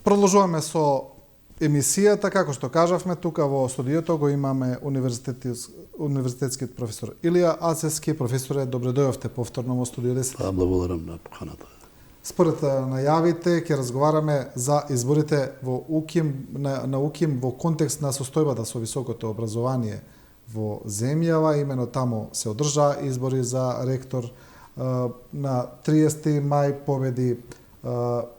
Продолжуваме со емисијата, како што кажавме, тука во студиото го имаме универзитетскиот професор Илија Ацевски. Професоре, добре дојавте повторно во студио 10. Благодарам на поканата. Според најавите, ќе разговараме за изборите во УКИМ, на УКИМ во контекст на состојбата со високото образование во земјава. Имено тамо се одржаа избори за ректор. На 30 мај победи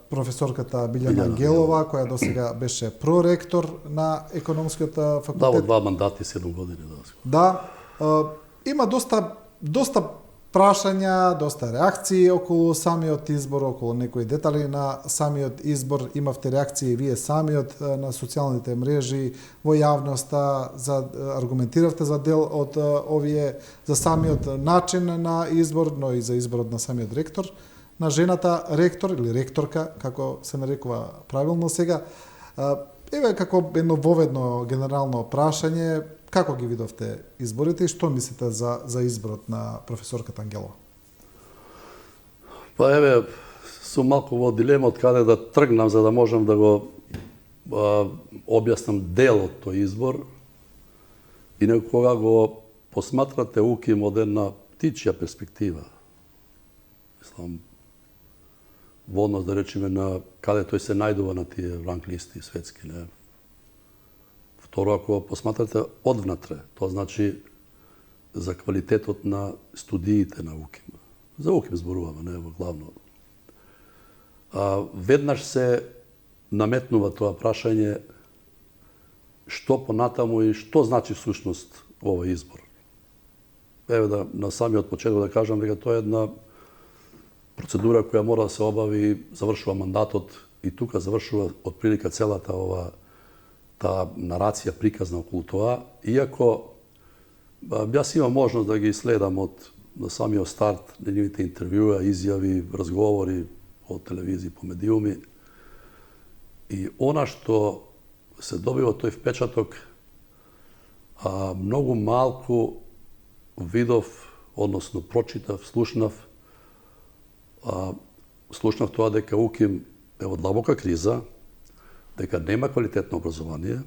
професорката Билјана Ангелова, која досега беше проректор на економскиот факултет. Да, во 2 мандати, 7 години. Да. Има доста прашања, доста реакции околу самиот избор, околу некои детали на самиот избор. Имавте реакции и вие самиот на социјалните мрежи, во јавноста, аргументиравте за дел од овие, за самиот начин на избор, но и за изборот на самиот ректор. На жената ректор или ректорка, како се нарекува правилно сега. Еве како едно воведно генерално прашање, како ги видовте изборите и што мислите за изборот на професорката Ангелова? Па еве, сум малку во дилема од каде да тргнам за да можам да го објаснам дел од тој избор. И кога го посматрате УКИМ од една птичја перспектива, мислам, во однос, да речеме, на каде тој се најдува на тие ранг листи светски, не? Второ, ако посматрате одвнатре, тоа значи за квалитетот на студиите на УКИМ. За УКИМ зборуваме, не во главно. Веднаш се наметнува тоа прашање што понатаму и што значи всушност овој избор. Еве да на самиот почеток да кажам дека тоа е една процедура која мора да се обави, завршува мандатот и тука завршува отприлика целата таа нарација приказна околу тоа, иако јас имам можност да ги следам од самиот старт нивните интервјуа, изјави, разговори по телевизија, по медиуми. И она што се добива тој впечаток, многу малку видов, односно прочитав, слушнав тоа дека УКИМ е во длабока криза, дека нема квалитетно образование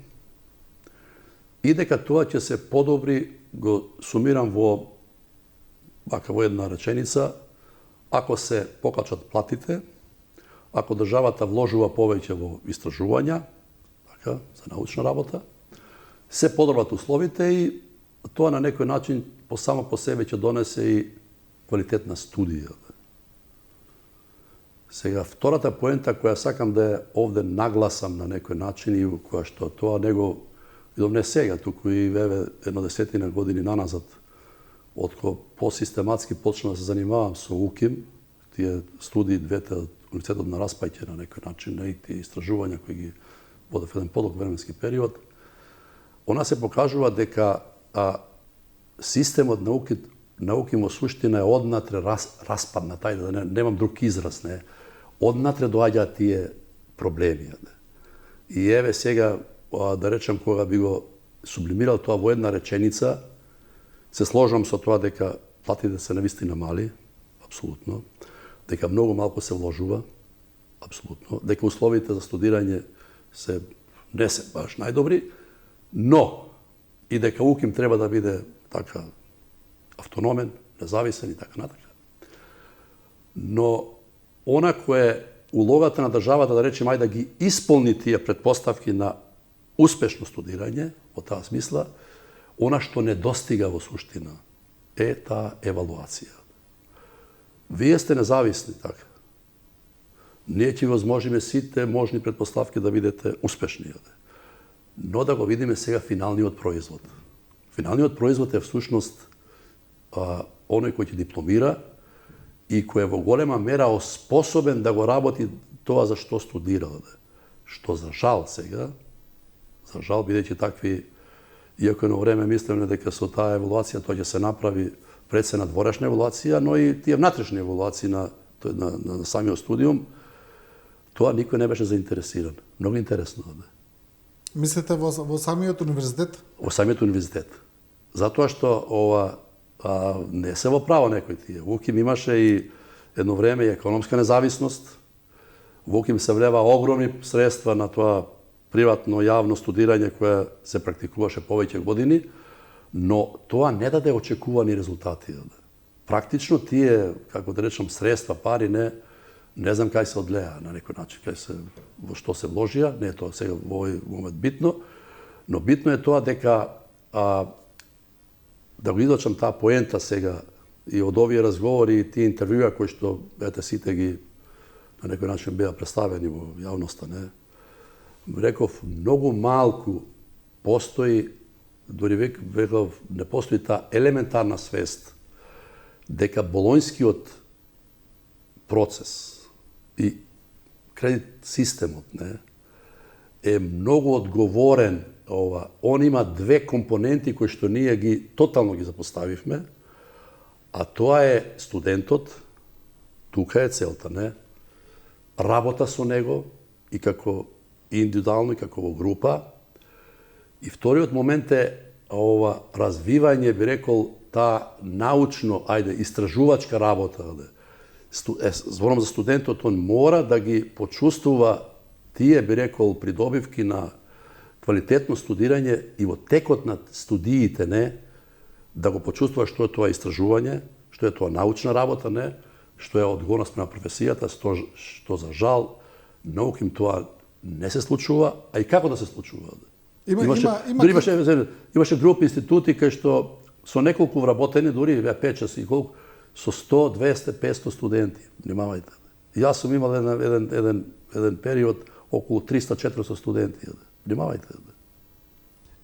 и дека тоа ќе се подобри, го сумирам во една реченица, ако се покачат платите, ако државата вложува повеќе во истражувања, така, за научна работа, се подобрат условите и тоа на некој начин само по себе ќе донесе и квалитетна студија. Сега, втората поента која сакам да ја овде нагласам на некој начин и која што тоа него видов не сега, туку и еве едно 10 години наназад, откако посистематски почнав да се занимавам со УКИМ, тие студии двете од Университетот на Распајќе на некој начин, и тие истражувања кои ги водев еден подолг временски период, она се покажува дека системот на УКИМ во суштина е однатре распаднат, ајде да немам друг израз, не. Однатре доаѓаат тие проблеми. И еве сега, да речем, кога би го сублимирал тоа во една реченица, се сложам со тоа дека платите се навистина мали, апсолутно, дека многу малку се вложува, апсолутно, дека условите за студирање не се баш најдобри, но и дека УКИМ треба да биде така автономен, независен и така натака. Но она која улогата на државата, да речем, да ги исполни тие претпоставки на успешно студирање, во таа смисла, она што недостига во суштина е таа евалуација. Вие сте независни, така. Ние ќе возможиме сите можни претпоставки да бидете успешни. Но да го видиме сега финалниот производ. Финалниот производ е всушност оној кој ќе дипломира и кој е во голема мера способен да го работи тоа за што студирал. Што за жал сега, бидејќи такви, иако едно време мислевме дека со таа евалуација тоа ќе се направи пред се надворешна евалуација, но и тие внатрешни евалуации на самиот студиум, тоа никој не беше заинтересиран. Многу интересно. Мислите во самиот универзитет? Во самиот универзитет. Затоа што не се во право некој тие. УКИМ имаше и едно време и економска независност, во Уким се влева огромни средства на тоа приватно јавно студирање кое се практикуваше повеќе години, но тоа не даде очекувани резултати. Практично тие, како да речам, средства, пари, не знам кај се одлеа на некој начин, во што се вложија, не е тоа сега во овој момент битно, но битно е тоа дека да го излачам таа поента сега и од овие разговори и тие интервјуа кои што сите ги на некој начин беа представени во јавноста, реков, многу малку постои, дори реков, не постои таа елементарна свест дека болонјскиот процес и кредит системот е многу одговорен. Он има две компоненти кои што ние ги тотално ги запоставивме, а тоа е студентот, тука е целта, работа со него и како индивидуално и како во група. И вториот момент е развивање, би рекол, таа научно, истражувачка работа. Зборам за студентот, он мора да ги почувствува тие, би рекол, придобивки на квалитетно студирање и во текот на студиите, да го почувствува што е тоа истражување, што е тоа научна работа, што е одговорност према професијата, што за жал науким тоа не се случува, а и како да се случува. Имаше групи институти кај што со неколку вработени, дури 5-6 и колку, со 100, 200, 500 студенти. Внимавајте. Јас сум имал еден период околу 300-400 студенти. Внимавајте.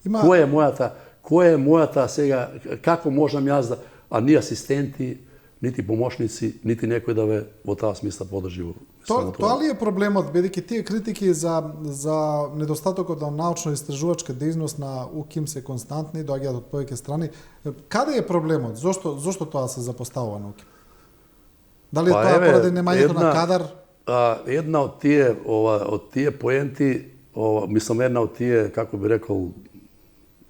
Која е мојата сега, како можам јас да, а ни асистенти, нити помошници, нити некој да ве во таа смисла подржи во Тоа ли е проблемот, бидејќи тие критики за недостатокот на научно-истражувачка дејност на УКИМ се константни, доаѓаат од повеќе страни. Каде е проблемот? Зошто тоа се запоставува на УКИМ? Дали е тоа поради немањето на кадар? Една од тие поенти, мислам една од тие, како би рекол,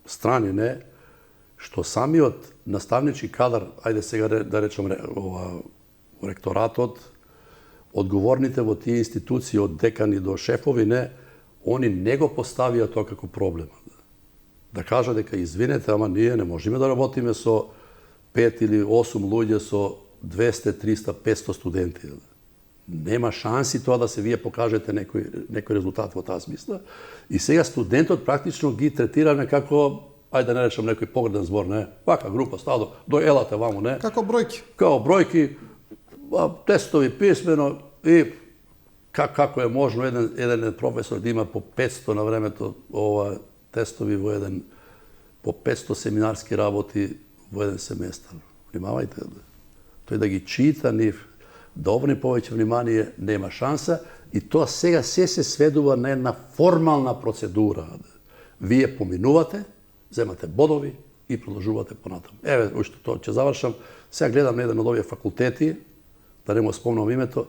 страни, што самиот наставнички кадар, ајде сега да речем ректоратот, одговорните во тие институции, од декани до шефови, они не го поставија тоа како проблем. Да кажа дека извинете, ама ние не можеме да работиме со 5 или 8 луѓе со 200, 300, 500 студенти. Нема шанси тоа да се вие покажете некој резултат во таа смисла. И сега студентот практично ги третираме како, ајде да не речем некој погреден збор, вака група стадо, елате ваму, Како бројки. Као бројки, тестови писмено и како е можно еден професор да има по 500 на времето тестови во по 500 семинарски работи во еден семестар. Внимавајте. Тој да ги чита нив, да обрне повеќе внимание, нема шанса и тоа сега се сведува на една формална процедура. Вие поминувате, земате бодови и продолжувате понатаму. Еве, уште тоа ќе завршам. Сега гледам на еден од овие факултети, да не му спомнам името,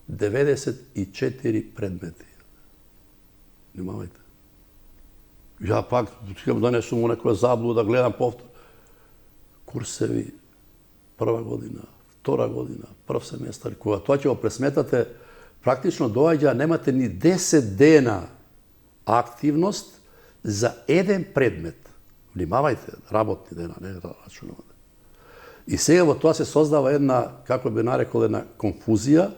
94 предмети. Внимавајте. Ја пак, да не сум у некоја заблуда, гледам повтор. Курсеви, прва година, втора година, прв семестар. Кога тоа ќе го пресметате, практично доаѓа, немате ни 10 дена активност за еден предмет. Внимавајте, работни дена, не рачунувате. И сега во тоа се создава една, како би нарекол, една конфузија,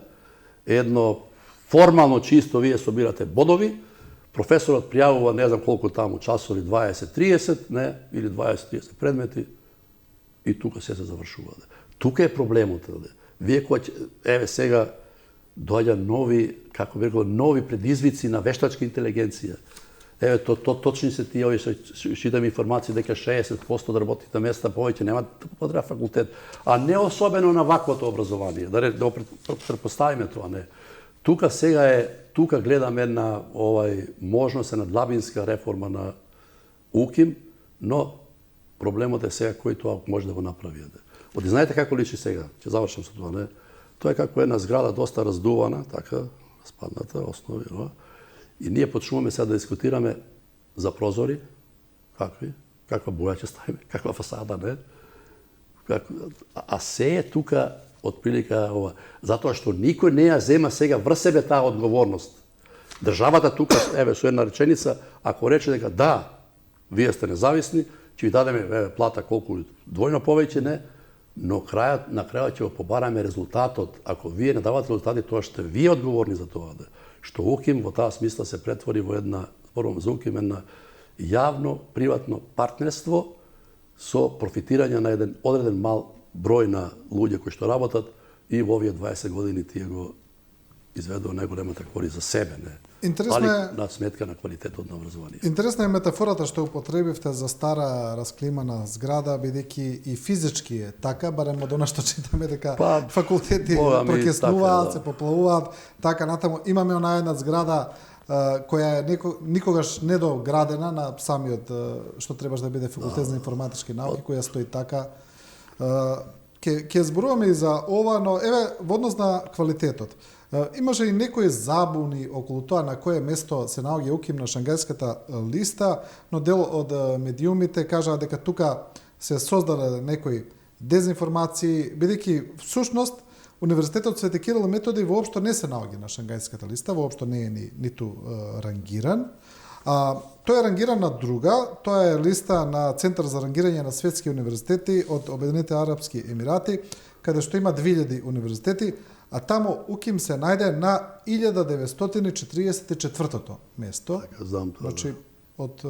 едно формално чисто вие собирате бодови, професорот пријавува не знам колку таму часови, 20-30, или 20-30 предмети, и тука се завршува. Тука е проблемот. Вие еве сега доаѓа нови, како би рекол, нови предизвици на вештачка интелигенција. Еве, точни се тие, шитам информации дека 60% да работите места повеќе нема да потреба факултет, а не особено на ваквото образование. Да предпоставиме тоа, Тука сега тука гледам една можност на длабинска реформа на УКИМ, но проблемот е сега кој тоа може да го направи. Знаете како личи сега? Ќе завршам со тоа, Тоа е како една зграда доста раздувана, така, распадната, основи, и ние почнуваме сега да дискутираме за прозори, каква боја ќе ставиме, каква фасада, А се е тука otprilike ова. Затоа што никој не ја зема сега врз себе таа одговорност. Државата тука, еве, со една реченица, ако рече дека да, вие сте независни, ќе ви дадеме еве, плата колку двојно повеќе, не, но на крајот ќе го побараме резултатот. Ако вие не давате резултати, тоа што вие одговорни за тоа. Да. Што УКИМ во таа смисла се претвори во една, зборувам за УКИМ, една јавно-приватно партнерство со профитирање на еден одреден мал број на луѓе кои што работат и во овие 20 години тие го изведува најголемата корист за себе, не. Интересно е на сметка на квалитетот на образование. Интересна е метафората што употребивте за стара расклимана зграда, бидејќи и физички е така, барем од она што читаме дека факултети прокеснуваат, се поплавуваат, така натаму. Имаме она една зграда која е никогаш недоградена на самиот што требаш да биде факултет за информатички науки, која стои така. Ке зборуваме и за ова, но еве во однос на квалитетот. Имаше и некои забуни околу тоа на кое место се наоѓа УКИМ на Шангајската листа, но дел од медиумите кажаа дека тука се создаде некои дезинформации, бидејќи всушност Универзитетот Свети Кирил и Методи воопшто не се наоѓа на Шангајската листа, воопшто не е ниту рангиран. Тој е рангиран на друга, тоа е листа на Центар за рангирање на светски универзитети од Обединетите Арапски Емирати, каде што има 2000 универзитети, а таму УКИМ се најде на 1944 место. Така, знам тоа. Значи, од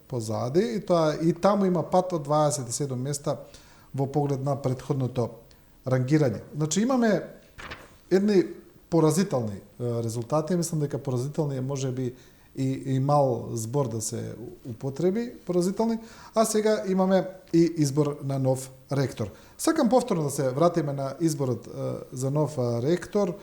позади, и таму има пат од 27 места во поглед на претходното рангирање. Значи, имаме едни поразителни резултати, мислам дека поразителни е можеби и мал збор да се употреби, поразителни, а сега имаме и избор на нов ректор. Сакам повторно да се вратиме на изборот за нов ректор.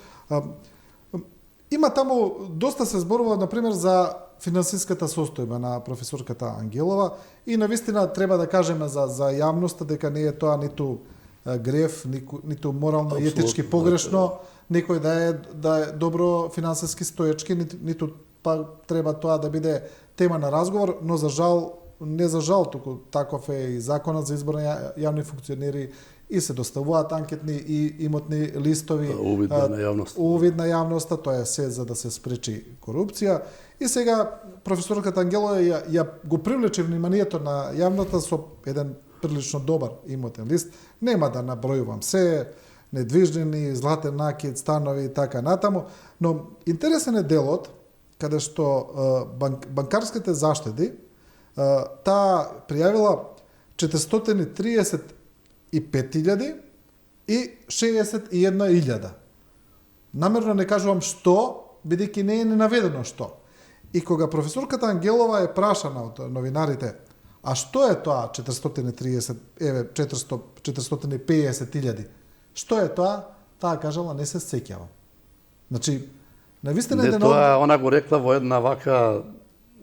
Има таму, доста се зборува, например, за финансиската состојба на професорката Ангелова и навистина треба да кажеме за јавноста дека не е тоа ниту греф, ниту морално и етички погрешно, некој да е добро финансиски стоечки, ниту па треба тоа да биде тема на разговор, но не за жал, туку таков е и законот за избор на јавни функционери и се доставуваат анкетни и имотни листови. Увид на јавноста. Увид на јавноста, тоа е се за да се спречи корупција. И сега професорката Ангелова ја го привлече вниманието на јавноста со еден прилично добар имотен лист. Нема да набројувам се, недвижнини, златен накид, станови и така натаму, но интересен е делот каде што банкарските заштеди таа пријавила 435.000 и 61.000. Намерно не кажувам што, бидејќи не е наведено што. И кога професорката Ангелова е прашана од новинарите, а што е тоа 450.000? Што е тоа? Таа кажала не се сеќава. Значи, навистина не, тоа она го рекла во една вака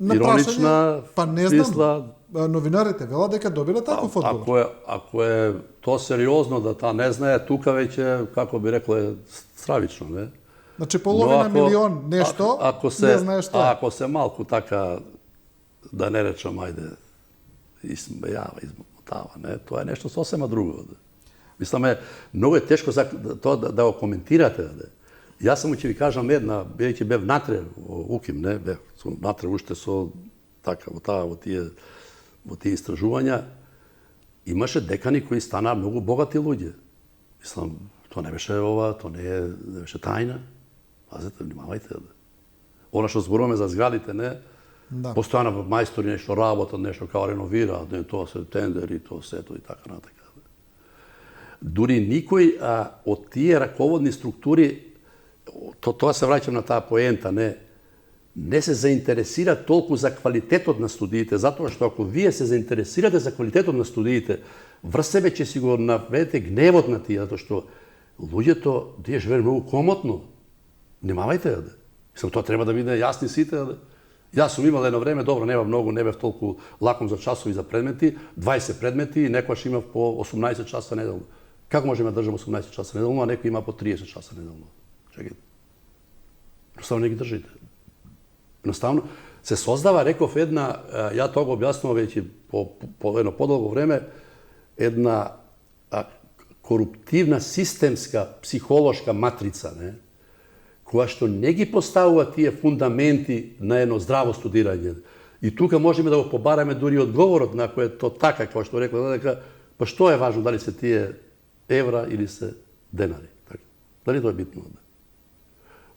иронична па не знам, новинарите велат дека добиле таков одговор. Ако е тоа сериозно да таа не знае, тука веќе, како би рекло, е стравично, не? Значи половина милион нешто, не знае што. Ако се малку така, да не речам, ајде, измејава, измотава, не? Тоа е нешто сосема друго. Мисламе, многу е тешко тоа да го коментирате, не? Јас само ќе ви кажам една, бидејќи бев натре во УКИМ, не, бев натре уште со така во тие истражувања, имаше декани кои станаа многу богати луѓе. Мислам, тоа не беше тоа не беше тајна. Пазете, внимавајте. Она што зборуваме за зградите, не, постојано мајстори нешто работат, нешто као реновираат, не, тоа се тендери, тоа сето и така натака. Дури никој од тие раководни структури, тоа се враќам на таа поента, не се заинтересира толку за квалитетот на студиите, затоа што ако вие се заинтересирате за квалитетот на студиите, врз себе ќе си го наведете гневот на тие, затоа што луѓето тие живеат многу комотно. Внимавајте, мислам, тоа треба да биде јасни сите. Јас сум имал едно време, добро, нема многу, не бев толку лаком за часови за предмети, 20 предмети и некојаш имав по 18 часа неделно. Како можеме да држам 18 часа неделно, а некој има по 30 часа неделно? Чекајте. Едноставно не ги држите. Едноставно се создава, реков, една, ја тоа го објаснувам веќе по едно подолго време, една коруптивна, системска, психолошка матрица, не? Која што не ги поставува тие фундаменти на едно здраво студирање. И тука можеме да го побараме дури одговорот на кој е то така, како што рекла, дека па што е важно дали се тие евра или се денари, така? Дали тоа е битно?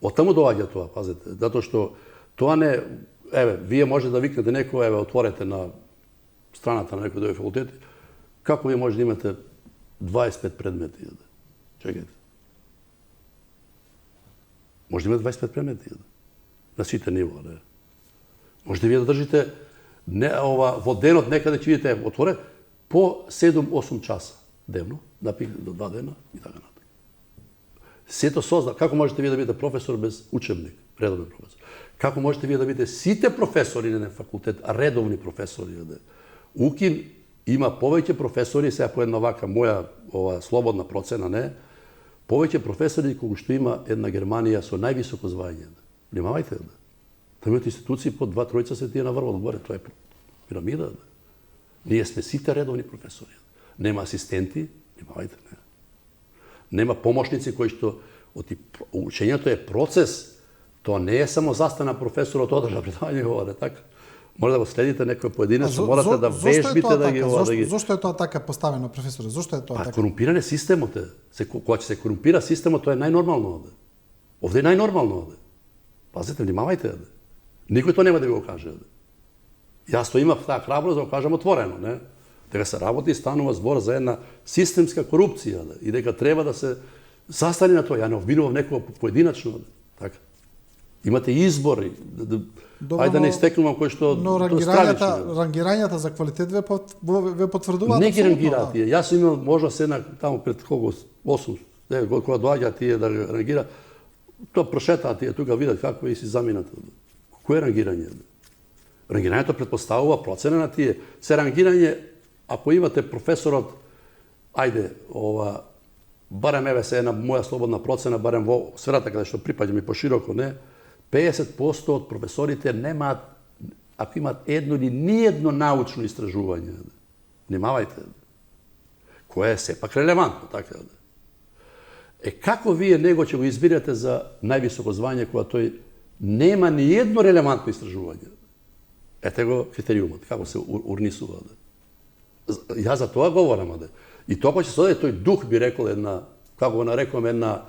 Од таму доаѓа тоа, пазете, затоа што тоа не, еве, вие може да викнете некој, еве, отворете на страната на некој дој факултет, како вие може да имате 25 предмети? Чекайте. Може да имате 25 предмети на сите нива, не? Може да вие да држите во денот некаде ќе видите отворе по 7-8 часа дневно, например до 2 дена и така натаму. Сето созна, како можете вие да бидете професор без учебник, редовен професор? Како можете вие да бидете сите професори на факултет, редовни професори? УКИМ има повеќе професори, сега по една вака моја слободна процена, не, повеќе професори колку што има една Германија со највисоко звање. Внимавајте, Таму имате институции по 2-3 се тие наврват горе, тоа е пирамида. Ние сме сите редовни професори. Нема асистенти, внимавајте, не. Нема помошници кои што учењето е процес, тоа не е само застана професорот одржа предавање говоре, така. Може да го следите некој поединечно, морате да вежбите да ги... Зошто е тоа така поставено, професоре? Зошто е тоа така? Корумпиран е системот. Кога ќе се корумпира системот, тоа е најнормално овде. Овде е најнормално овде. Пазете, внимавајте. Никој тоа нема да го каже. Јас тоа имав таа храброст да го кажам отворено, не? Дека се работи и станува збор за една системска корупција и дека треба да се застане на тоа. Ја не обвинувам некој поединачно, така. Имате избори. Ајде да не истекнувам кој што... Но рангирањата за квалитет ве потврдуваат. Не ги рангираат тие. Јас имам можност една таму пред 8-9 години кога доаѓа тие да рангира, тоа прошетаат тие тука видат како и си заминат. Кој е рангирање? Рангирањето претпоставува процена на тие. Се рангирање, ако имате професорот, ајде, барем еве се една моја слободна процена, барем во сферата каде што припаѓам и пошироко, не, 50% од професорите немаат, ако имаат едно или ниедно научно истражување. Внимавајте. Кое е сепак релевантно, така да. Како вие него ќе го избирате за највисоко звање кога тој нема ни едно релевантно истражување? Ете го критериумот, како се урнисува. Јас за тоа говорам. И тоа ќе се оде тој дух, би рекол, една, како го нарекувам, една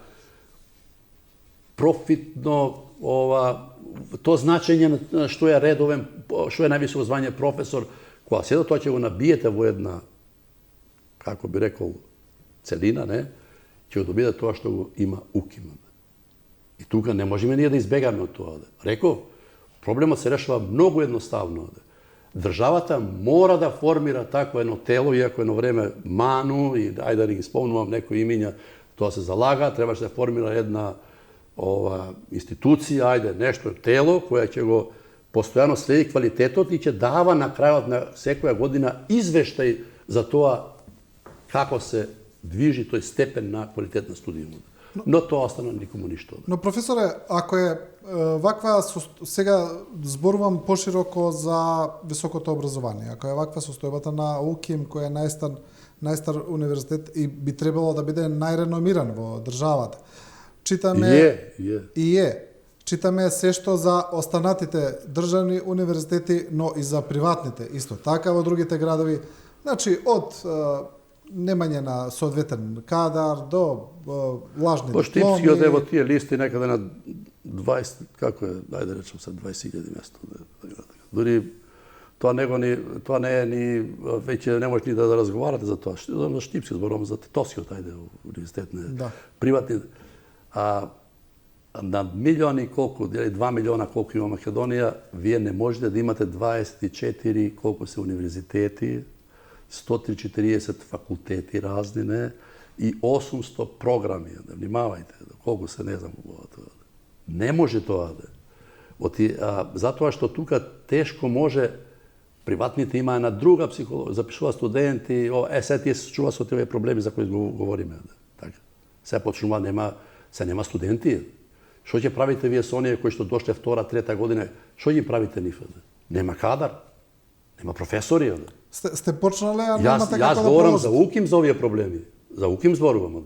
профитно, то значење што е редовен, што е највисоко звање професор, кога седо тоа ќе го набиете во една, како би рекол, целина, не, ќе го добиете тоа што го има УКИМ. И тука не можеме ние да избегаме од тоа. Реков, проблемот се решава многу едноставно. Државата мора да формира такво едно тело, иако едно време ману, и ајде да ги спомнувам некои имиња, тоа се залага, требаше да формира една институција, ајде, нешто тело, која ќе го постојано следи квалитетот и ќе дава на крајот на секоја година извештај за тоа како се движи тој степен на квалитет на студиумот. Но тоа остана никому ништо. Но професоре, ако е ваква, сега зборувам пошироко за високото образование, ако е ваква состојбата на УКИМ, кој е најстар универзитет и би требало да биде најреномиран во државата, читаме читаме се што за останатите државни универзитети, но и за приватните исто така во другите градови, значи од немање на соодветен кадар до лажни дипломи. Штипскиот е во тие листи некаде на 20, како е, ајде речем се 20.000 место. Дури тоа не е ни веќе не може ни да разговарате за тоа. За Штипски зборувам за Тетовскиот, ајде универзитет не. Да. Приватни на милиони колку, 2 милиона колку има Македонија, вие не можете да имате 24 колку се универзитети, 140 факултети разни, не, и 800 програми. Внимавајте, колку се не знам тоа. Не може тоа да. Затоа што тука тешко може, приватните има една друга психологија, запишува студенти, сега тие се чува со тие проблеми за кои говориме. Така. Сега почнува, нема студенти. Што ќе правите вие со оние кои што дошле втора, трета година? Што ги правите нив? Нема кадар, нема професори. Сте почнале, а Јас немате како да говорам положите? за УКИМ за овие проблеми. За уким зборуваме.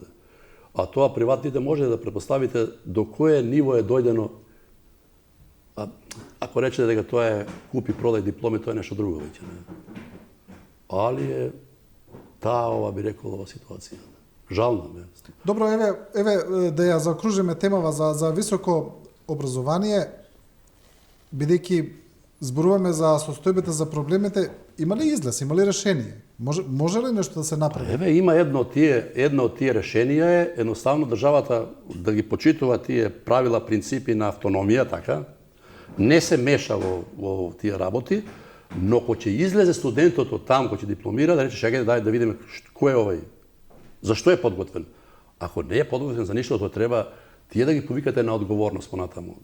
А тоа приватните може да предпоставите до кое ниво е дојдено. Ако речете дека тоа е купи, продај дипломи, тоа е нешто друго веќе. Али е ова би рекол ова ситуација. Жално. Добро, еве да ја заокружиме темава за високо образование, бидејќи зборуваме за состојбата, за проблемите, има ли излез, има ли решение? Може ли нешто да се направи? Еве, има едно од тие решенија е едноставно државата да ги почитува тие правила, принципи на автономија, така, не се меша во тие работи, но кој ќе излезе студентот од таму, кој ќе дипломира, да рече, чекајте, дај да видиме кој е овој, зашто е подготвен. Ако не е подготвен за ништо, тоа треба тие да ги повикате на одговорност понатаму.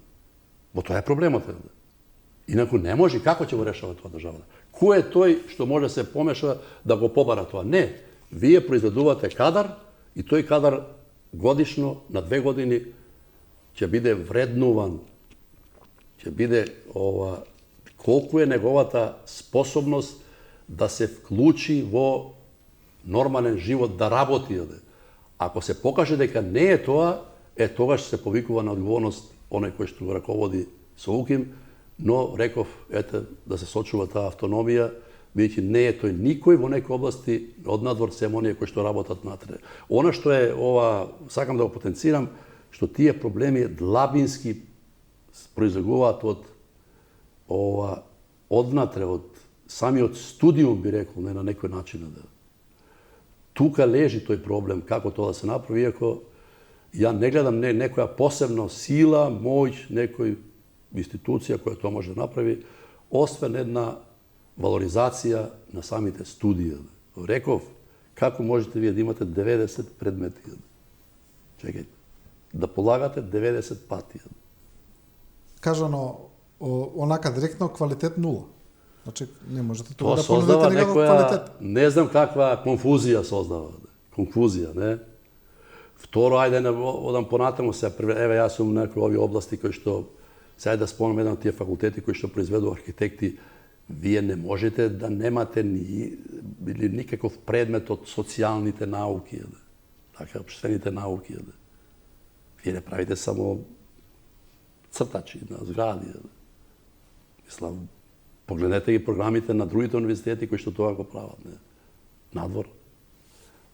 Во тоа е проблемот. Инаку не може, како ќе го решава тоа државата? Кој е тој што може да се помеша да го побара тоа? Не. Вие произведувате кадар и тој кадар годишно, на 2 години, ќе биде вреднуван. Ќе биде колку е неговата способност да се вклучи во нормален живот, да работи. Ако се покаже дека не е тоа, тогаш се повикува на одговорност оној кој што го раководи со уким, но реков, да се сочува таа автономија, бидејќи не е тој никој во некои области од надвор сем оние кои што работат натре. Она што е сакам да го потенцирам, што тие проблеми длабински произлегуваат од однатре, од самиот студиум, би рекол, не на некој начин. Тука лежи тој проблем, како тоа да се направи, иако ја не гледам некоја посебна сила, моќ, некој институција која тоа може да направи, освен една валоризација на самите студии. Реков, како можете вие да имате 90 предмети? Чекајте, да полагате 90 пати. Кажано, онака директно, квалитет нула. Значи, не можете тоа да понудите никаков квалитет. Не знам каква конфузија создава. Конфузија, не? Второ, ајде одам понатаму се, еве јас сум некои овие области кои што, сега да спомнам еден од тие факултети кои што произведува архитекти, вие не можете да немате никаков предмет од социјалните науки, така, општествените науки. Вие не правите само цртачи на згради. Мислам, погледнете ги програмите на другите универзитети кои што тоа го прават, надвор.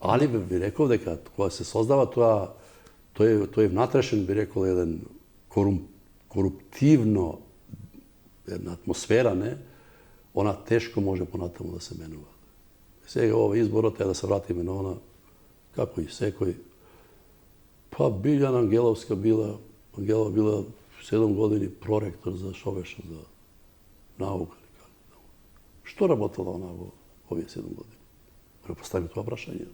Али би рекол дека кога се создава тој внатрешен, би рекол, еден коруптивно една атмосфера, она тешко може понатаму да се менува. Сега ова изборот е да се вратиме на она, како и секој. Па Билјана Ангеловска била 7 години проректор за Шовеша, за наука. Што работела она во овие 7 години? Да поставиме тоа прашање.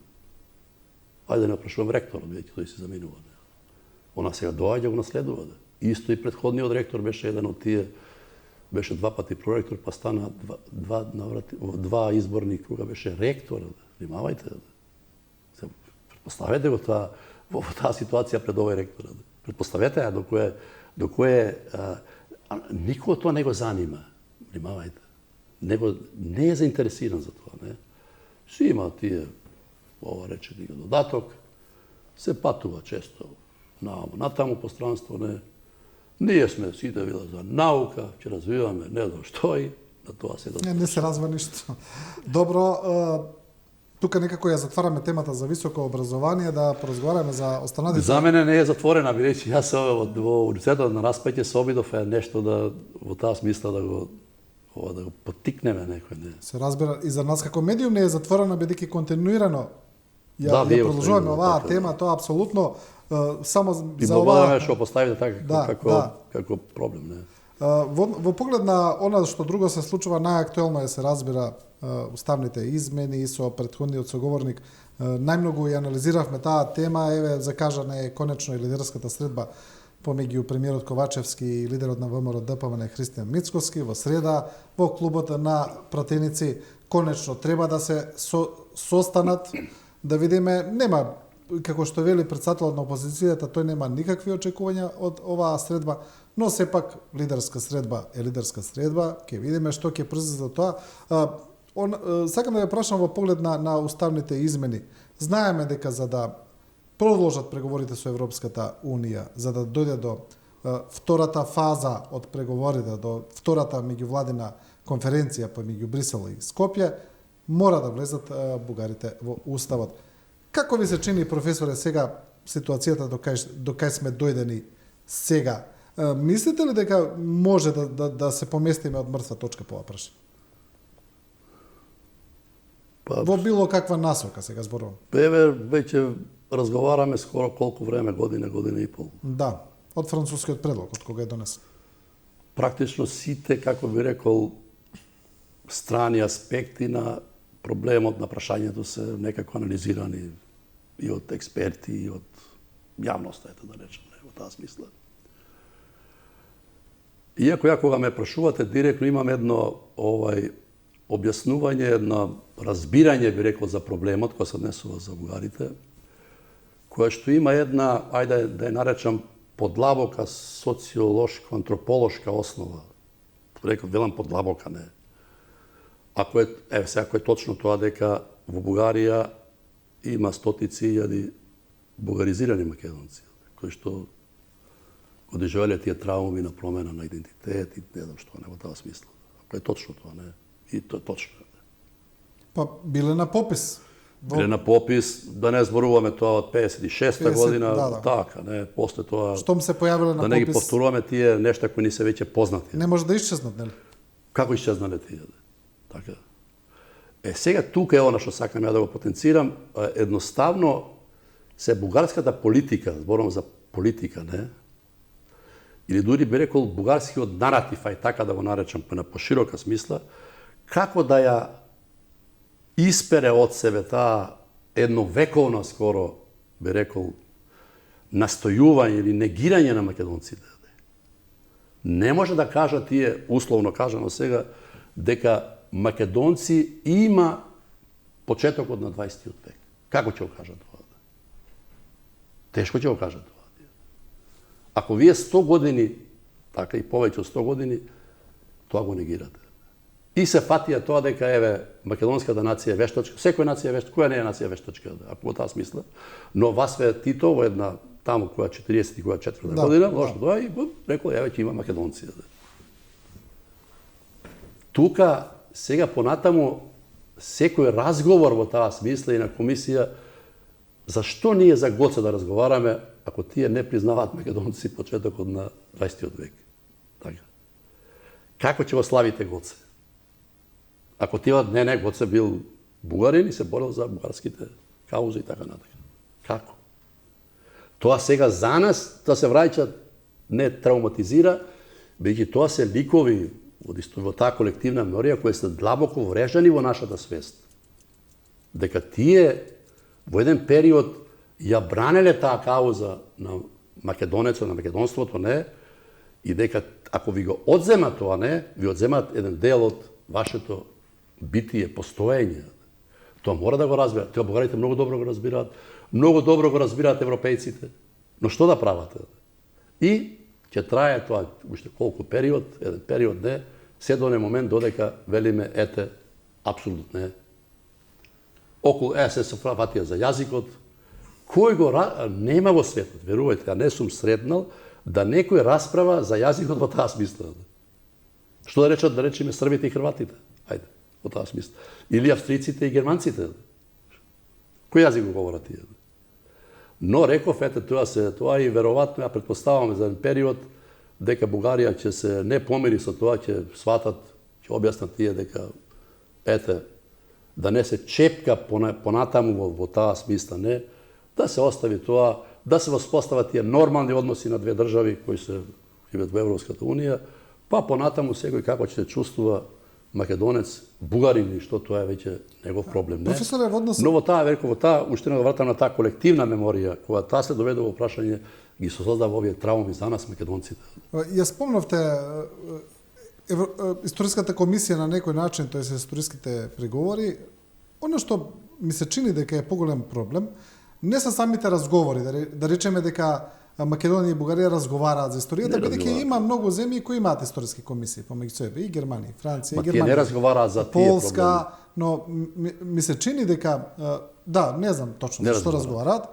Ајде да не прашувам ректорот, веќе тој се заминува. Она сега доаѓа го наследува. Исто и претходниот ректор беше еден од тие, беше 2 пати проректор, па стана 2 изборни кога беше ректор. Внимавајте. Предпоставете го во таа ситуација пред овој ректор. Предпоставете ја до кое никого тоа не го занима. Внимавајте. Не е заинтересиран за тоа. Си има тие, речени додаток, се патува често натаму пространство, Ние сме сите вила за наука, ќе развиваме не знам што и на тоа се Не се развива ништо. Добро, тука некако ја затвараме темата за високо образование, да поразговараме за останатите. За мене не е затворена, бидејќи јас во универзитетот на Распеќе се обидов нешто во таа смисла да го поттикнеме некој. Се разбира, и за нас како медиум не е затворена, бидејќи континуирано ја продолжуваме оваа тема, тоа апсолутно само за оваа... И што поставите така како проблем, Во поглед на она што друго се случува, најактуелно е, се разбира, уставните измени и со претходниот соговорник најмногу ја анализиравме таа тема, еве закажана е конечно и лидерската средба помеѓу премиерот Ковачевски и лидерот на ВМРО ДПМН Христијан Мицкоски во среда во клубот на пратеници. Конечно треба да се состанат, да видиме, нема, како што вели претседателот на опозицијата, тој нема никакви очекувања од оваа средба, но сепак лидерска средба е лидерска средба, ќе видиме што ќе произлезе од тоа. Сакам да ја прашам во поглед на уставните измени. Знаеме дека за да продолжат преговорите со Европската Унија, за да дојде до втората фаза од преговорите, до втората меѓувладина конференција меѓу Брисел и Скопје, мора да влезат бугарите во уставот. Како ви се чини, професоре, сега ситуацијата до кај сме дојдени сега? Мислите ли дека може да се поместиме од мртва точка по ова прашање? Во било каква насока сега зборувам? Еве, веќе разговараме скоро колку време, година и пол. Да, од францускиот предлог, од кога е донесен. Практично сите, како би рекол, страни аспекти на проблемот, на прашањето се некако анализирани и од експерти, и од јавноста, ето да речеме, во таа смисла. Иако ја кога ме прашувате директно, имам едно објаснување, едно разбирање, би рекол, за проблемот кој се однесува за бугарите, која што има една, ајде да ја наречам, подлабока социолошка, антрополошка основа. Рекол, велам подлабока, не. Ако е точно тоа дека во Бугарија има стотици илјади бугаризирани македонци, кои што одижавале тие трауми на промена на идентитет и не знам што, не во таа смисла. Ако е точно тоа, не. И тоа е точно. Па биле на попис. Биле на попис, да не зборуваме тоа од 56-та година, да. така, не, после тоа... Штом се појавиле на попис... Да не ги повторуваме тие нешта кои ни се веќе познати. Не може да исчезнат, нели? Како исчезнале тие? Така. Сега тука е она што сакам ја да го потенцирам, едноставно се бугарската политика, зборувам за политика, не? Или дури би рекол бугарскиот наратив, ај така да го наречам на поширока смисла, како да ја испере од себе таа едновековна скоро, би рекол, настојување или негирање на македонците. Не може да кажа тие, условно кажано сега, дека македонци има почетокот на 20 век. Како ќе го кажа тоа? Тешко ќе го кажа тоа. Ако вие 100 години, така и повеќе од 100 години, тоа го негирате. И се фатија тоа дека, еве, македонската нација е вештачка, секоја нација е вештачка, која не е нација вештачка, ако во таа смисла, но Васве Тито во една таму која 40 и која 4 година, дошла тоа и рекол, еве, ќе има македонци. Тука, сега понатаму, секој разговор во таа смисла и на комисија, зашто ние за Гоце да разговараме, ако тие не признаваат македонци почетокот на 20 век? Така. Како ќе го славите Гоце? Ако тие не, Гоце бил бугарин и се борил за бугарските каузи и така натака. Како? Тоа сега за нас, да се враќа, не травматизира, бидејќи тоа се ликови во таа колективна меморија кои се длабоко врежани во нашата свест. Дека тие во еден период ја бранеле таа кауза на македонецот, на македонството, не, и дека ако ви го одзема тоа, не, ви одземат еден дел од вашето битие, постоење. Тоа мора да го разбираат. Тоа бугарите многу добро го разбираат, многу добро го разбираат европејците. Но што да прават? И ќе трае тоа уште колку период, еден период не, се до момент додека велиме ете апсолутно не. Околу се фатија за јазикот, кој го нема во светот, верувајте, ја не сум сретнал да некој расправа за јазикот во таа смисла. Што да речат, да речеме србите и хрватите? Ајде, во таа смисла. Или австриците и германците. Кој јазик го говорат тие? Но реков, ете, тоа и веројатно ја претпоставаме за еден период дека Бугарија ќе се не помири со тоа, ќе сватат, ќе објаснат тие дека ете да не се чепка понатаму во таа смисла, не, да се остави тоа, да се воспостават тие нормални односи на две држави кои се живеат во Европската Унија, па понатаму секој како ќе се чувствува македонец, бугарин, што тоа е веќе негов проблем, не. Професоре, Но во таа, уште не вратам на таа колективна меморија, кога таа се доведе во прашање, ги создава овие трауми за нас македонците. Ја спомнавте историската комисија на некој начин, тоа се историските преговори. Оно што ми се чини дека е поголем проблем, не се самите разговори, да речеме дека Македонија и Бугарија разговараат за историјата, Не бидејќи разговараат. има многу земји кои имаат историски комисии помеѓу себе, и Германија, и Франција, Ма и тие Германија. не разговараат за тие Полска, проблеми. но ми се чини дека да, не знам точно Не што разговараат,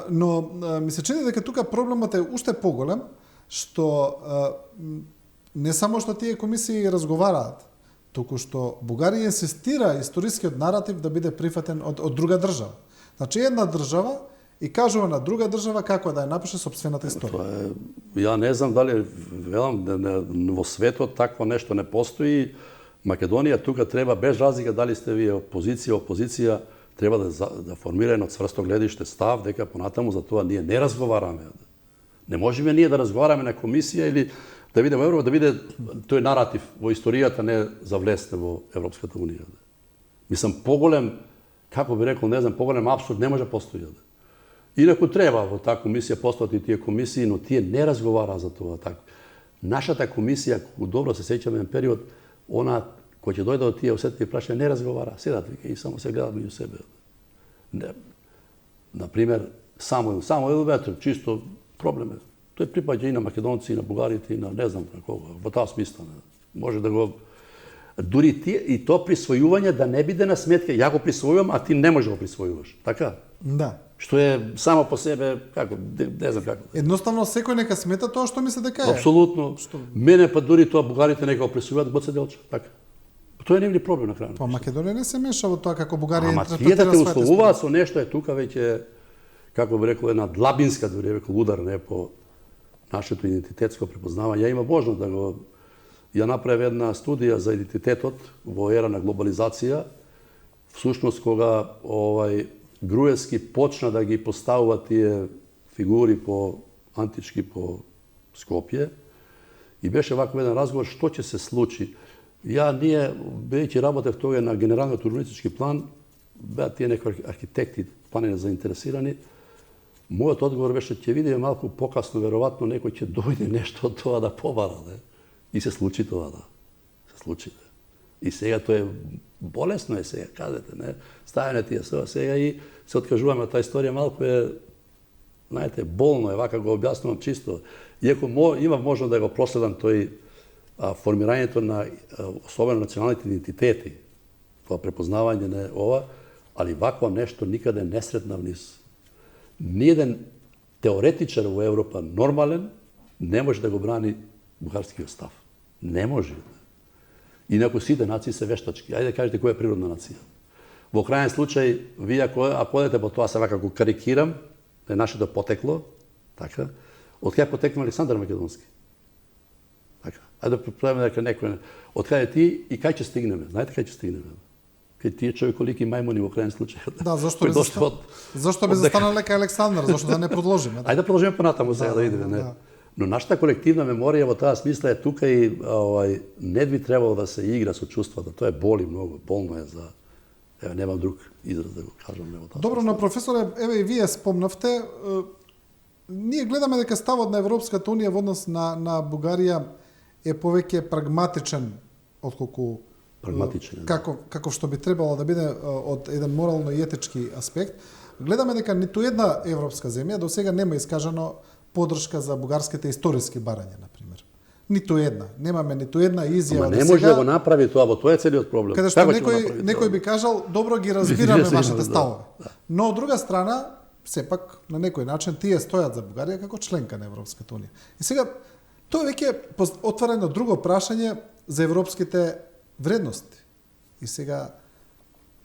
но ми се чини дека тука проблемот е уште поголем, што не само што тие комисии разговараат, туку што Бугарија инсистира историскиот наратив да биде прифатен од друга држава. Значи една држава и кажува на друга држава како да ја напише собствената историја. Тоа е, ја не знам дали велам во светот такво нешто не постои. Македонија тука треба без разлика дали сте вие опозиција, треба да формира едно цврсто гледиште, став дека понатаму за тоа ние не разговараме. Не можеме ние да разговараме на комисија или да видиме Европа, да биде тој наратив во историјата не за влезте во Европската унија. Мислам поголем, како би рекол, не знам, поголем апсурд не може да постои. Инаку треба во таа комисија постојат и тие комисии, но тие не разговараа за тоа така. Нашата комисија, кога добро се сеќаме на период, она кој ќе дојде од тие осетливи прашања не разговара, седат вика и само се гледат меѓу себе. Не. Например, Самуил Ветер, чисто проблем е. Тој припаѓа и на македонци, и на бугарите, и на не знам на кого, во таа смисла. Може да го дури тие и то присвојување да не биде на сметка, ја го присвојувам, а ти не можеш да го присвојуваш. Така? Да. Што е само по себе, како, не знам како. Едноставно секој нека смета тоа што мисли дека е. Апсолутно. Мене па дури тоа бугарите нека го присвојуваат гоце делче, така. Тоа е нивни проблем на крајот. Па Македонија не се меша во тоа како Бугарија Ама тие интерпретира да те својата условуваат со нешто е тука веќе, како би рекол, една длабинска, дури рекол, удар не по нашето идентитетско препознавање. Ја има можност да го ја направи една студија за идентитетот во ера на глобализација, всушност кога Груевски почна да ги поставува тие фигури по антички по Скопје и беше ваков еден разговор што ќе се случи. Ние бидејќи работев тога на генералниот урбанистички план, беа тие некои архитекти, планини заинтересирани. Мојот одговор беше ќе видиме малку покасно, веројатно некој ќе дојде нешто од тоа да побара, не? И се случи тоа, да. Се случи. И сега тоа е болесно е сега, кажете, не? Ставаме тие сега и се откажуваме од таа историја, малку е, знаете, болно е, вака го објаснувам чисто. Иако има можност да го проследам тој формирањето на особено националните идентитети, тоа препознавање на ова, али вакво нешто никаде не сретнав низ. Ниеден теоретичар во Европа нормален не може да го брани бугарскиот став. Не може. Инаку сите нации се вештачки. Ајде кажете која е природна нација. Во крајен случај, вие ако одете по тоа, се вака го карикирам, да е нашето потекло, така, од кај потекна Александар Македонски. Така. Ајде да предполагаме дека некој од кај ти и кај ќе стигнеме? Знаете кај ќе стигнеме? Кај тие човеколики мајмуни во крајен случај. Да, зашто би застанал лека Александар, зашто да не продолжиме? Ајде да продолжиме понатаму сега да идеме, не. Но нашата колективна меморија во таа смисла е тука и не би требало да се игра со чувствата. Тоа е боли многу, болно е за немам друг израз да го кажам во таа. Добро, но професоре, еве и вие спомнавте, ние гледаме дека ставот на Европската унија во однос на Бугарија е повеќе прагматичен отколку прагматичен. Како што би требало да биде од еден морално и етички аспект. Гледаме дека ниту една европска земја до сега нема искажано поддршка за бугарските историски барања, например. Ниту една. Немаме ниту една изјава Ама не може да го направи тоа, тоа е целиот проблем. Каде што некој би кажал, добро ги разбираме вашите ставови. Но од друга страна, сепак на некој начин тие стојат за Бугарија како членка на Европската унија. И сега тоа веќе отвара едно друго прашање за европските вредности. И сега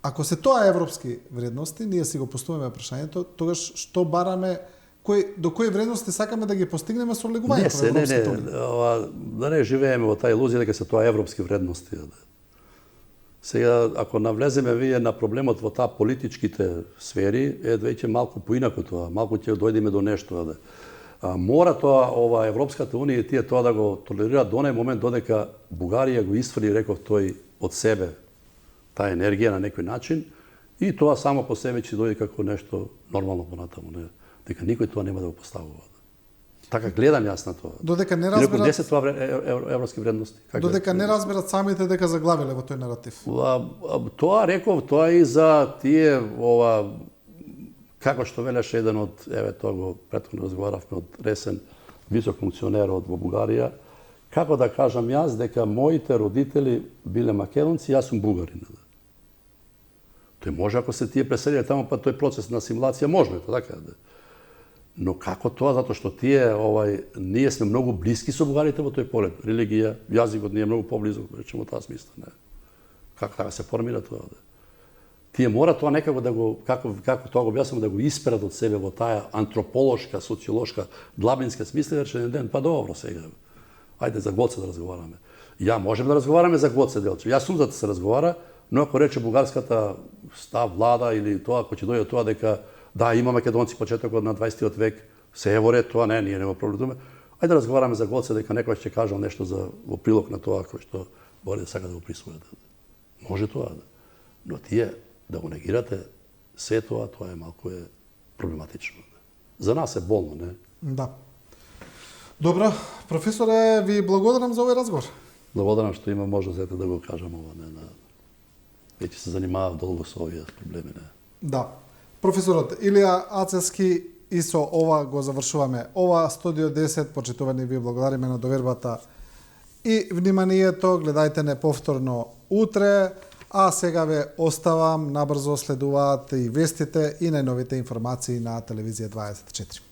ако се тоа европски вредности, ние си го поставуваме прашањето, тогаш што бараме, до кои вредности сакаме да ги постигнеме со влегувањето во Европската унија? Да не живееме во таа илузија дека се тоа европски вредности. Сега, ако навлеземе вие на проблемот во таа политичките сфери, е веќе малку поинако тоа, малку ќе дојдеме до нешто. Мора тоа, Европската унија и тие тоа да го толерираат до онај момент додека Бугарија го исфрли, реков тој, од себе таа енергија на некој начин и тоа само по себе ќе дојде како нешто нормално понатаму. Дека никој тоа нема да го поставува. Така гледам јас на тоа. Додека не разберат... Инаку 10 тоа европски вредности. Додека не разберат самите дека заглавиле во тој наратив. Тоа реков, тоа и за тие, како што велеше еден од, еве тоа го претходно разговаравме, од ресен висок функционер од во Бугарија, како да кажам јас дека моите родители биле македонци, јас сум бугарин. Тој може ако се тие преселиле таму, па тој процес на асимилација може, така да. Но како тоа, затоа што тие ние сме многу блиски со бугарите во тој поглед, религија, јазикот ни е многу поблизу, речемо таа смисла, не. Како се формира тоа? Тие мора тоа некако да го, како тоа го објаснам, да го исперат од себе во таа антрополошка, социолошка, длабинска смисла, рече ден, па добро сега. Ајде за Гоце да разговараме. Ја можем да разговараме за Гоце делче. Јас сум за да се разговара, но ако рече бугарската влада или тоа, ако ќе дојде тоа дека да, има македонци почетокот на 20 век, се е во ред тоа, не, ние нема проблем. Ајде да разговараме за Гоце дека некој ќе кажал нешто за во прилог на тоа кој што Борис сака да го присвои. Може тоа, но тие да го негирате се тоа е малку проблематично. За нас е болно, не? Да. Добро, професоре, ви благодарам за овој разговор. Благодарам што има можност да го кажам ова, не, веќе се занимавав долго со овие проблеми, не. Да. Професорот Илија Ацевски, и со ова го завршуваме ова Студио 10. Почитувани, ви благодариме на довербата и вниманието. Гледајте не повторно утре, а сега ве оставам, набрзо следуваат и вестите и најновите информации на Телевизија 24.